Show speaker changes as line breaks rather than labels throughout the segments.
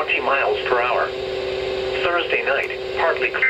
20 miles per hour. Thursday night, partly clear.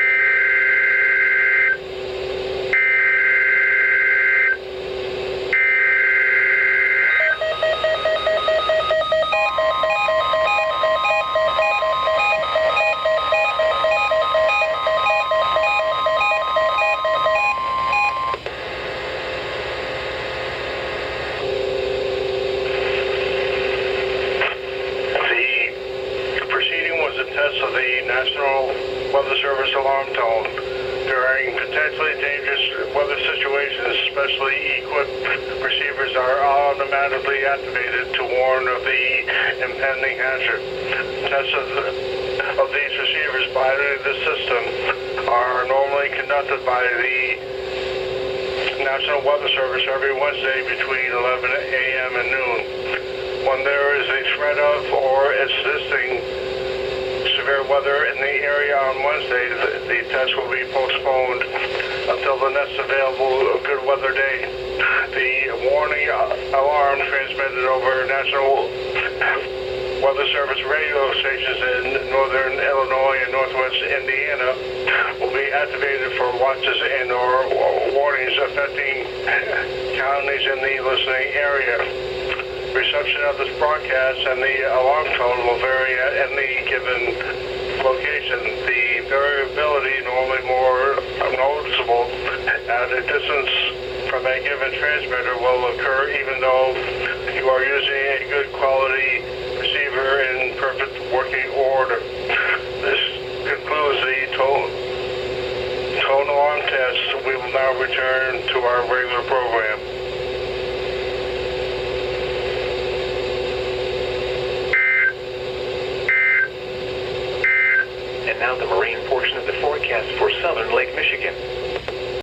A test of the National Weather Service alarm tone. During potentially dangerous weather situations, specially equipped receivers are automatically activated to warn of the impending hazard. Tests of these receivers by the system are normally conducted by the National Weather Service every Wednesday between 11 a.m. and noon. When there is a threat of or existing severe weather in the area on Wednesday, the test will be postponed until the next available good weather day. The warning alarm transmitted over National Weather Service radio stations in northern Illinois and northwest Indiana will be activated for watches and or warnings affecting counties in the listening area. Reception of this broadcast and the alarm tone will vary at any given location. The variability, normally more noticeable at a distance from a given transmitter, will occur even though you are using a good quality receiver in perfect working order. This concludes the tone alarm test. We will now return to our regular program.
And now the marine portion of the forecast for southern Lake Michigan.